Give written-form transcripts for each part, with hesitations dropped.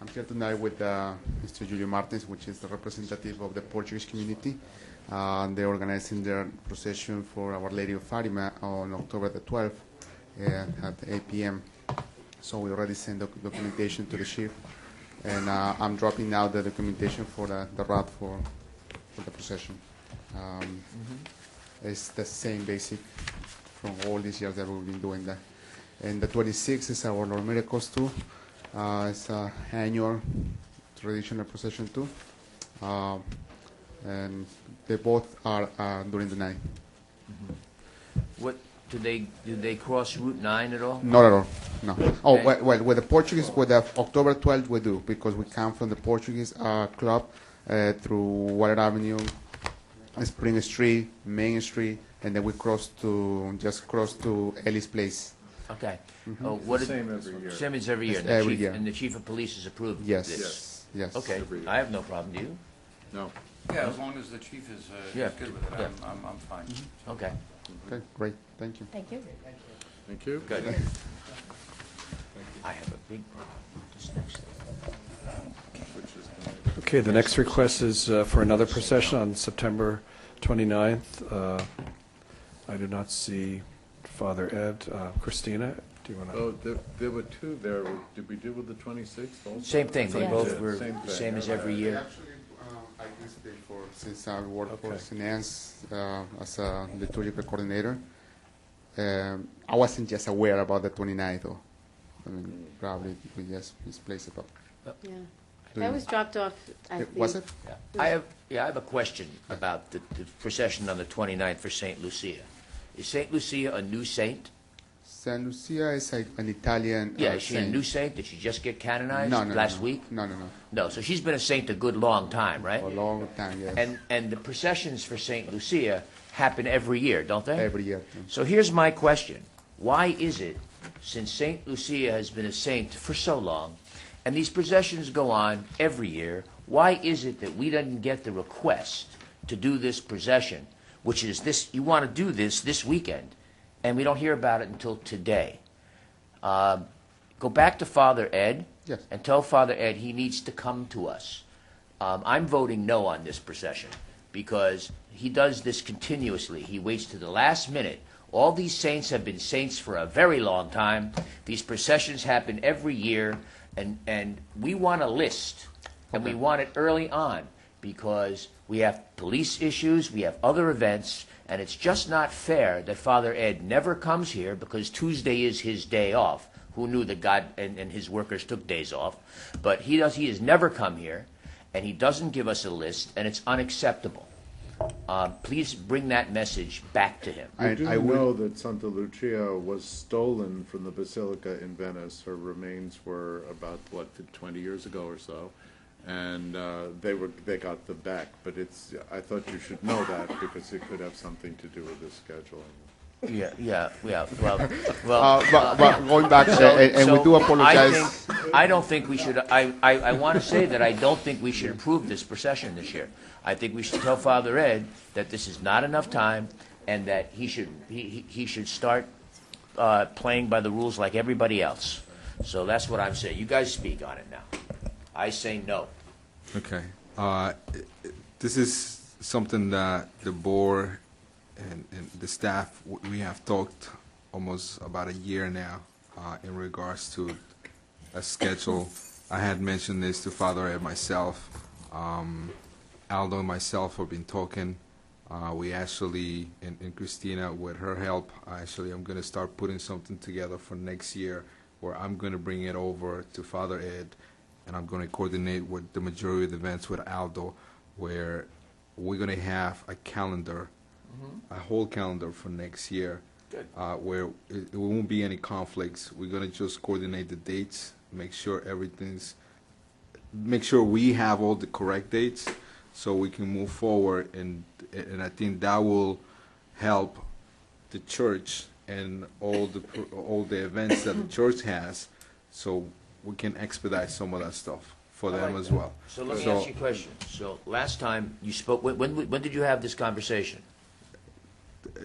I'm here tonight with Mr. Julio Martins, which is the representative of the Portuguese community. They're organizing their procession for Our Lady of Fatima on October the 12th at 8 p.m. So we already sent documentation to the chief, and I'm dropping now the documentation for the route for the procession. It's the same basic from all these years that we've been doing that. And the 26th is our Lord Miracles too. It's an annual traditional procession too. And they both are during the night. What do they cross Route 9 at all? Not at all, no. Oh, Okay. well, with the Portuguese, with the October 12th we do, because we come from the Portuguese club through Water Avenue, Spring Street, Main Street, and then we cross to Ellis Place. Okay. Oh, what did- Same every year. Same as every year. It's And the every chief- year. And the chief of police has approved Yes. this? Yes. Okay, Every year. I have no problem, do you? No. Yeah, as long as the chief is Yeah. good with it, Yeah. I'm fine. Okay, Okay, great, thank you. Thank you. Thank you. good. I have a big problem with this next thing. Okay, the next request is for another procession on September 29th. I do not see Father Ed. Christina, do you want to? Oh, there were two there. Did we do with the 26th also? Same thing, they Yeah. both were Same the thing. same as every year. Actually, I visited since I work for Okay. Finance as a liturgical coordinator. I wasn't just aware about the 29th, though. I mean, probably we just misplaced it. But Yeah. That was dropped off, I think. was it? Yeah. I have a question about the procession on the 29th for St. Lucia. Is St. Lucia a new saint? San Lucia is an Italian Yeah, is she a saint. new saint? Did she just get canonized No, no, last no. week? No, no, no. No, so she's been a saint a good long time, right? For a long time, yes. And the processions for St. Lucia happen every year, don't they? Every year. So here's my question. Why is it, since St. Lucia has been a saint for so long, and these processions go on every year, why is it that we didn't get the request to do this procession, which is this, you want to do this weekend, and we don't hear about it until today? Go back to Father Ed Yes. and tell Father Ed he needs to come to us. I'm voting no on this procession because he does this continuously. He waits to the last minute. All these saints have been saints for a very long time. These processions happen every year, and we want a list, and we want it early on because we have police issues, we have other events, and it's just not fair that Father Ed never comes here because Tuesday is his day off. Who knew that God and his workers took days off? But he has never come here, and he doesn't give us a list, and it's unacceptable. Please bring that message back to him. I do I would- know that Santa Lucia was stolen from the Basilica in Venice. Her remains were about, 20 years ago or so. And they got them back. But I thought you should know that because it could have something to do with the scheduling. Yeah. Well, But going back, and we do apologize. I don't think we should. I want to say that I don't think we should approve this procession this year. I think we should tell Father Ed that this is not enough time, and that he should start playing by the rules like everybody else. So that's what I'm saying. You guys speak on it now. I say no. Okay. This is something that the board and the staff, we have talked almost about a year now in regards to a schedule. I had mentioned this to Father Ed myself. Aldo and myself have been talking. We actually, and Christina, with her help, I'm going to start putting something together for next year where I'm going to bring it over to Father Ed, and I'm going to coordinate with the majority of the events with Aldo, where we're going to have a calendar, a whole calendar for next year, where it won't be any conflicts. We're going to just coordinate the dates, make sure we have all the correct dates, so we can move forward, and I think that will help the church and all the events that the church has, so we can expedite some of that stuff for them as well. So let me ask you a question. So last time you spoke, when did you have this conversation?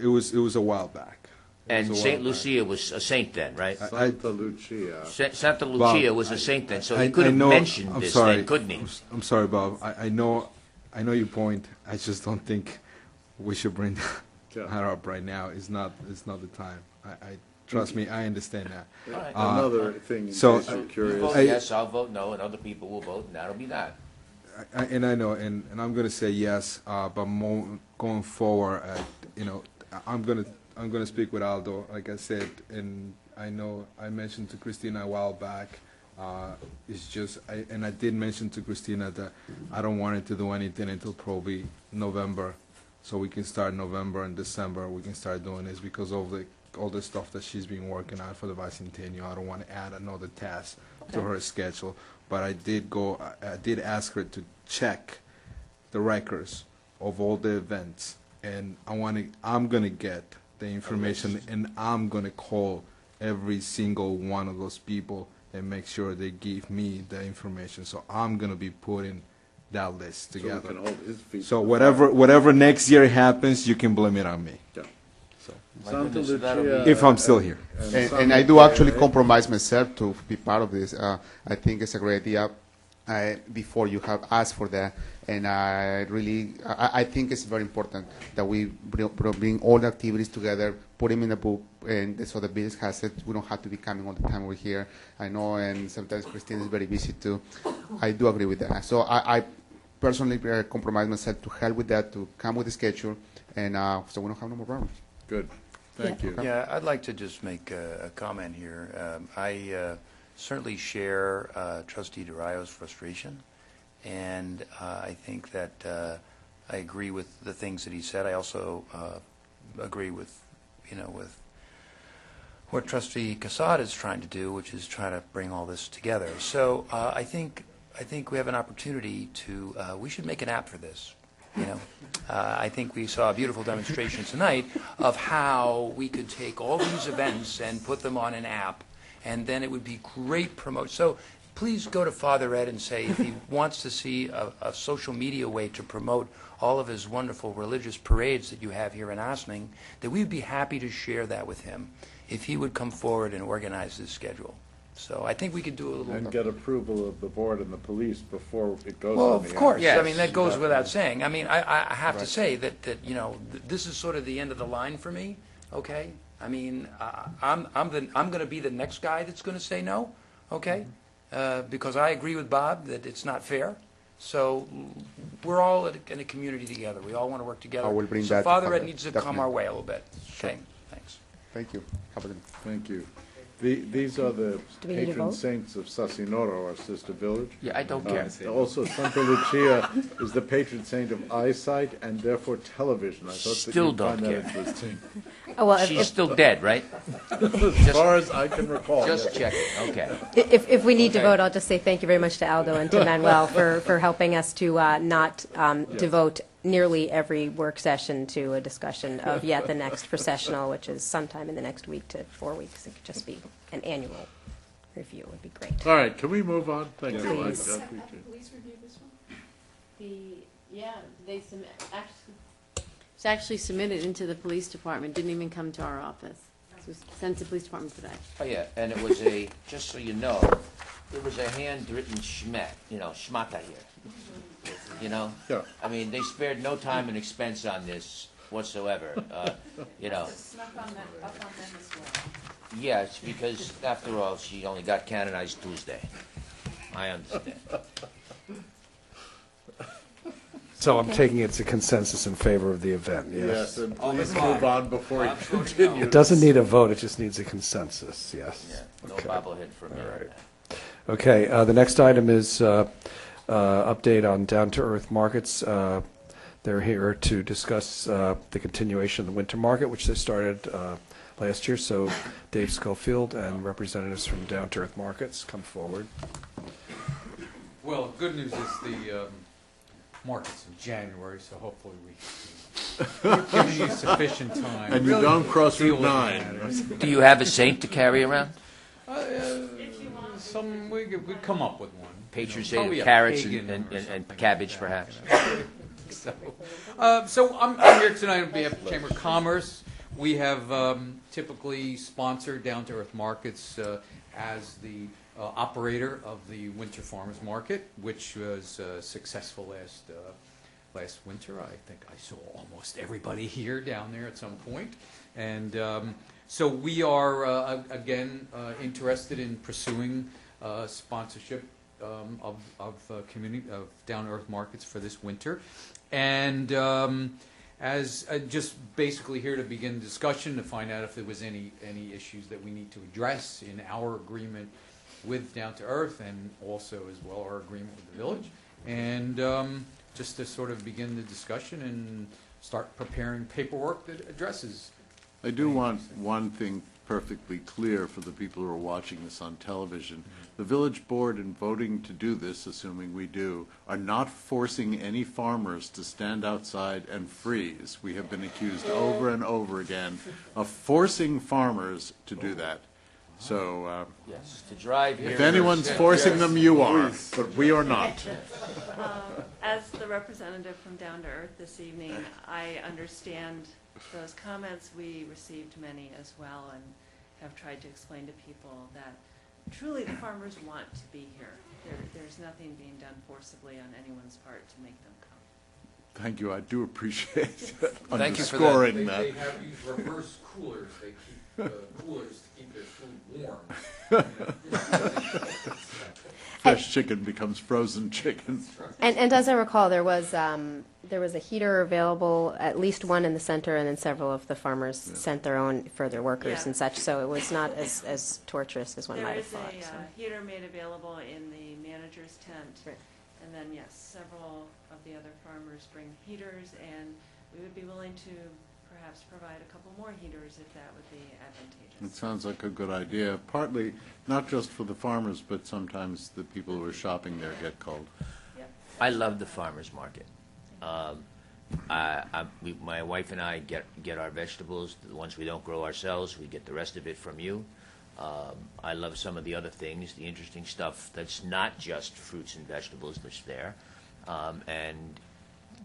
It was a while back. And was a Saint while back. Lucia was a saint then, right? Santa Lucia. Santa Lucia Bob, was a saint then, so I- he could have I know- mentioned I'm this sorry. then, couldn't he? I'm sorry, Bob. I know your point. I just don't think we should bring Yeah. that up right now. It's not the time. I trust me. I understand that. All right. Another thing, in so, case you're You curious. vote I- yes, I'll vote no, and other people will vote, and that'll be that. And I know, and I'm going to say yes, but going forward, I'm going to speak with Aldo, like I said, and I know I mentioned to Christina a while back. It's just, and I did mention to Christina that I don't want her to do anything until probably November, so we can start November and December. We can start doing this because of all the stuff that she's been working on for the bicentennial. I don't want to add another task to her schedule. But I did ask her to check the records of all the events, and I'm gonna get the information, and I'm gonna call every single one of those people and make sure they give me the information. So I'm gonna be putting that list So we together. can hold his feet. So to the fire. whatever next year happens, you can blame it on me. Yeah. So My Santa goodness, so that'll be- Lucia. if I'm still here. And Santa I do Lucia, actually eh? compromise myself to be part of this. I think it's a great idea. Before you have asked for that, and I think it's very important that we bring all the activities together, put them in a book, and so the business has it. We don't have to be coming all the time over here. I know, and sometimes Christine is very busy too. I do agree with that. So I personally compromise myself to help with that, to come with the schedule, and so we don't have no more problems. Good, thank you. Yeah, I'd like to just make a comment here. I certainly share Trustee DeRio's frustration, and I think that I agree with the things that he said. I also agree with what Trustee Casad is trying to do, which is try to bring all this together. So I think we have an opportunity to. We should make an app for this. I think we saw a beautiful demonstration tonight of how we could take all these events and put them on an app, and then it would be great promote. So please go to Father Ed and say if he wants to see a social media way to promote all of his wonderful religious parades that you have here in Ossining, that we'd be happy to share that with him if he would come forward and organize this schedule. So I think we could do a little. And get approval of the board and the police before it goes Well, on the of app. course. Yes. I mean, that goes without saying. I mean, I have to say that this is sort of the end of the line for me. Okay. I mean, I'm going to be the next guy that's going to say no. Okay. Because I agree with Bob that it's not fair. So we're all in a community together. We all want to work together. I will bring so that to Father Father Ed Ed, needs to definitely. come our way a little bit. Okay. Thanks. Thank you. Have a good night. Thank you. These are the Do we need a patron vote? saints of Sasinoro, our sister village. Yeah, I don't care. Also, Santa Lucia is the patron saint of eyesight and therefore television. I thought that Still you'd find don't that care. interesting. Oh, well, She's still dead, right? As far as I can recall. Just yes. checking. Okay. if we need to Okay. vote, I'll just say thank you very much to Aldo and to Manuel for helping us to not devote nearly every work session to a discussion of yet the next processional, which is sometime in the next week to 4 weeks. It could just be an annual review. Would be great. All right, can we move on? Thank you. Please. Police review this one? They it's actually submitted into the police department. Didn't even come to our office. It was sent to the police department today. Oh, yeah, and it was just so you know, there was a handwritten schmata here. Yeah. I mean, they spared no time and expense on this whatsoever, Snuck up on them as well. Yeah, it's because, after all, she only got canonized Tuesday. I understand. So I'm taking it's a consensus in favor of the event, Yes, yes? and please move on before you It continue. doesn't need a vote, it just needs a consensus, yes? Yeah, no Okay. bobblehead for me. All right. Okay, the next item is update on down-to-earth markets. They're here to discuss the continuation of the winter market, which they started last year. So Dave Schofield and representatives from Down-to-Earth Markets come forward. Well, good news is the market's in January, so hopefully we've given you sufficient time. And you don't cross Deal Route with 9. Do you have a saint to carry around? We come up with one. Patron You know, saint probably of a carrots pagan and or something cabbage, like perhaps? that. So I'm here tonight on behalf of Chamber of Commerce. we have typically sponsored Down to Earth Markets as the operator of the Winter Farmers Market, which was successful last winter. I think I saw almost everybody here down there at some point. And so we are, again, interested in pursuing sponsorship of Down to Earth Markets for this winter. And as just basically here to begin discussion to find out if there was any issues that we need to address in our agreement with Down to Earth, and also as well our agreement with the village, and just to sort of begin the discussion and start preparing paperwork that addresses. I do want one thing perfectly clear for the people who are watching this on television. The village board, in voting to do this, assuming we do, are not forcing any farmers to stand outside and freeze. We have been accused over and over again of forcing farmers to do that. So Yes, to drive here. if anyone's forcing them, you are, but we are not. As the representative from Down to Earth this evening, I understand those comments. We received many as well, and have tried to explain to people that truly the farmers want to be here. There's nothing being done forcibly on anyone's part to make them come. Thank you, I do appreciate Thank you for that. underscoring that. They have these reverse coolers. They keep coolers to keep their food warm. Fresh chicken becomes frozen chicken. And as I recall, there was a heater available, at least one in the center, and then several of the farmers sent their own for their workers Yeah. and such, so it was not as torturous as one might have thought. There is so. a heater made available in the manager's tent. Right. And then, yes, several of the other farmers bring heaters, and we would be willing to perhaps provide a couple more heaters if that would be advantageous. It sounds like a good idea, partly not just for the farmers, but sometimes the people who are shopping there get cold. Yep. I love the farmers market. My wife and I get our vegetables, the ones we don't grow ourselves. We get the rest of it from you. I love some of the other things, the interesting stuff that's not just fruits and vegetables that's there. And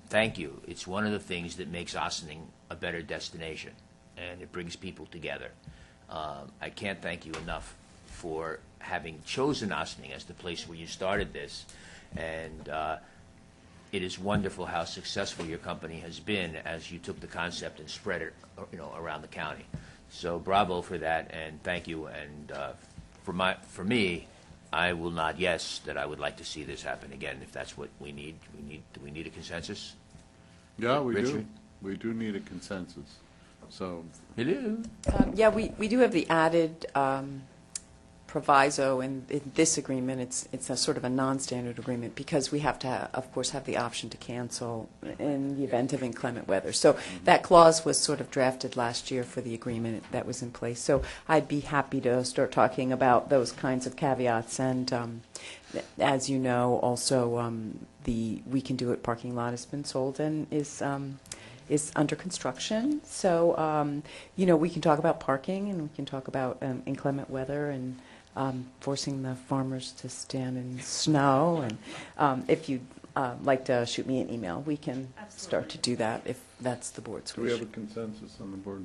thank you. It's one of the things that makes Ossining a better destination, and it brings people together. I can't thank you enough for having chosen Ossining as the place where you started this, and it is wonderful how successful your company has been as you took the concept and spread it, around the county. So bravo for that, and thank you. And for me, I will nod yes that I would like to see this happen again if that's what we need. Do we need a consensus? Yeah, we do. Richard? We do need a consensus. So, Hello. Yeah, we do have the added proviso in this agreement. It's a sort of a non-standard agreement because we have to, of course, have the option to cancel in the event of inclement weather. So that clause was sort of drafted last year for the agreement that was in place. So I'd be happy to start talking about those kinds of caveats. And as you know, also the We Can Do It parking lot has been sold and is under construction. So, we can talk about parking, and we can talk about inclement weather and forcing the farmers to stand in snow. And if you'd like to shoot me an email, we can start to do that if that's the board's do we wish. have a consensus on the board?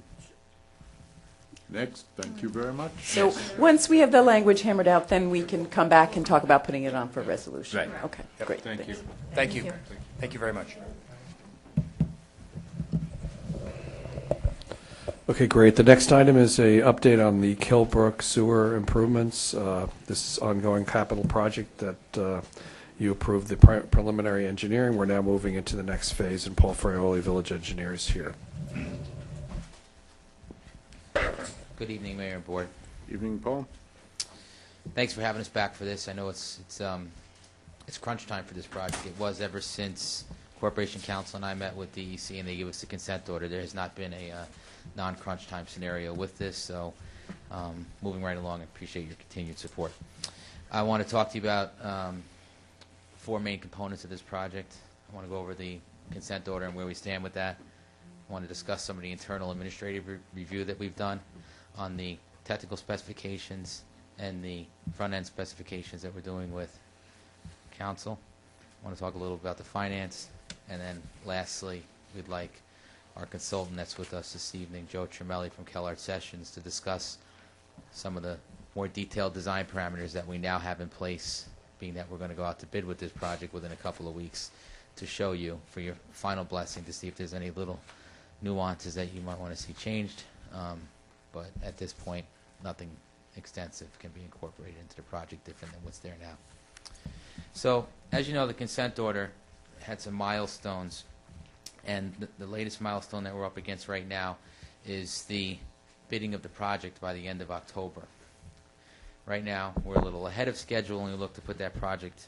Next, thank you very much. So once we have the language hammered out, then we can come back and talk about putting it on for resolution. Right. Okay, great. Thank you. Thank you. Thank you very much. Okay, great. The next item is a update on the Kilbrook sewer improvements. This is ongoing capital project that you approved the preliminary engineering. We're now moving into the next phase, and Paul Fraioli, village engineer, is here. Good evening, Mayor and Board. Evening, Paul. Thanks for having us back for this. I know it's crunch time for this project. It was ever since Corporation Council and I met with DEC and they gave us the consent order. There has not been a non-crunch time scenario with this, so moving right along. I appreciate your continued support. I want to talk to you about four main components of this project. I want to go over the consent order and where we stand with that. I want to discuss some of the internal administrative review that we've done on the technical specifications and the front-end specifications that we're doing with council. I want to talk a little about the finance, and then lastly, we'd like our consultant that's with us this evening, Joe Tremelli from Kellard Sessions, to discuss some of the more detailed design parameters that we now have in place, being that we're going to go out to bid with this project within a couple of weeks, to show you for your final blessing, to see if there's any little nuances that you might want to see changed. But at this point, nothing extensive can be incorporated into the project different than what's there now. So, as you know, the consent order had some milestones, and the latest milestone that we're up against right now is the bidding of the project by the end of October. Right now, we're a little ahead of schedule, and we look to put that project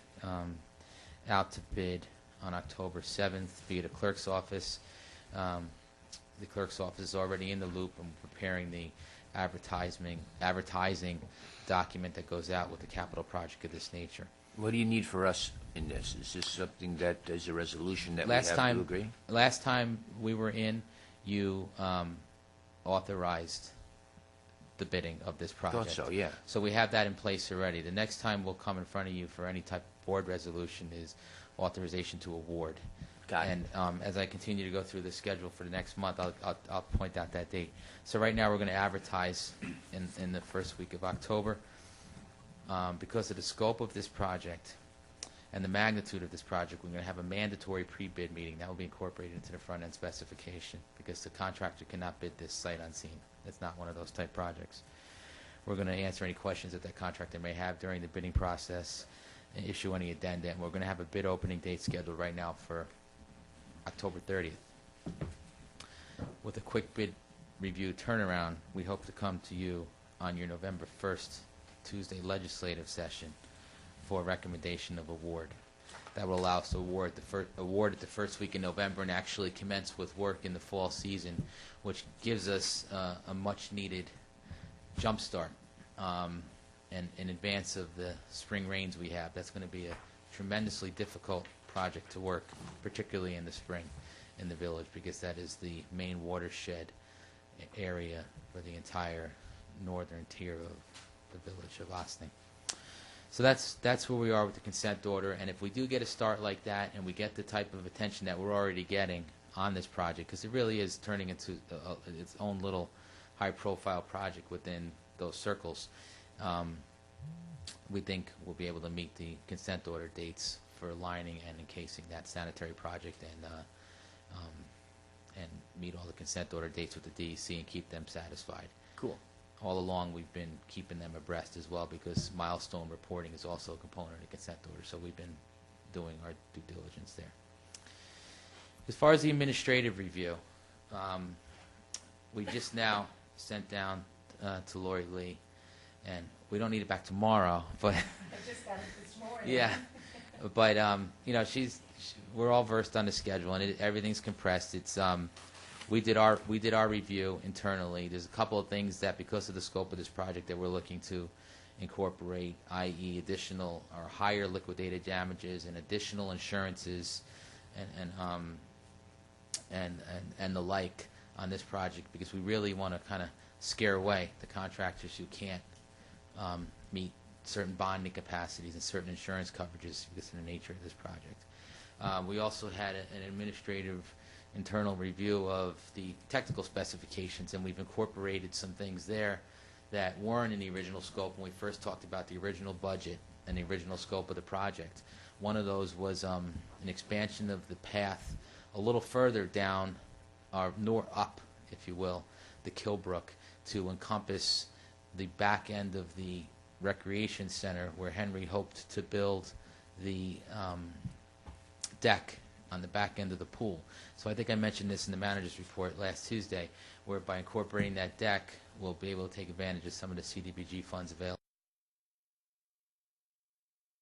out to bid on October 7th via the clerk's office. The clerk's office is already in the loop and preparing the advertising document that goes out with the capital project of this nature. What do you need for us in this? Is this something that is a resolution that Last we have time- to agree? Last time we were in, you authorized the bidding of this project. Thought so, yeah. So we have that in place already. The next time we'll come in front of you for any type of board resolution is authorization to award. Got it. And as I continue to go through the schedule for the next month, I'll point out that date. So right now, we're going to advertise in the first week of October. Because of the scope of this project and the magnitude of this project, we're going to have a mandatory pre-bid meeting. That will be incorporated into the front-end specification because the contractor cannot bid this sight unseen. It's not one of those type projects. We're going to answer any questions that contractor may have during the bidding process and issue any addenda. And we're going to have a bid opening date scheduled right now for October 30th. With a quick bid review turnaround, we hope to come to you on your November 1st Tuesday legislative session for recommendation of award. That will allow us to award it the first week in November and actually commence with work in the fall season, which gives us a much-needed jump start. And in advance of the spring rains we have, that's going to be a tremendously difficult project to work, particularly in the spring in the village, because that is the main watershed area for the entire northern tier of the village of Ossining. So that's where we are with the consent order, and if we do get a start like that and we get the type of attention that we're already getting on this project, because it really is turning into its own little high-profile project within those circles, we think we'll be able to meet the consent order dates for lining and encasing that sanitary project and meet all the consent order dates with the DEC and keep them satisfied. Cool. All along, we've been keeping them abreast as well because milestone reporting is also a component of the consent order, so we've been doing our due diligence there. As far as the administrative review, we just now sent down to Lori Lee, and we don't need it back tomorrow, but I just got it this morning. yeah, but you know, we're all versed on the schedule, and everything's compressed. It's we did our review internally. There's a couple of things that, because of the scope of this project, that we're looking to incorporate, i.e., additional or higher liquidated damages and additional insurances, and the like on this project, because we really want to kind of scare away the contractors who can't meet certain bonding capacities and certain insurance coverages because of the nature of this project. We also had an administrative internal review of the technical specifications, and we've incorporated some things there that weren't in the original scope when we first talked about the original budget and the original scope of the project. One of those was an expansion of the path a little further down, or up, if you will, the Kilbrook, to encompass the back end of the recreation center where Henry hoped to build the deck on the back end of the pool. So I think I mentioned this in the manager's report last Tuesday, where by incorporating that deck, we'll be able to take advantage of some of the CDBG funds available.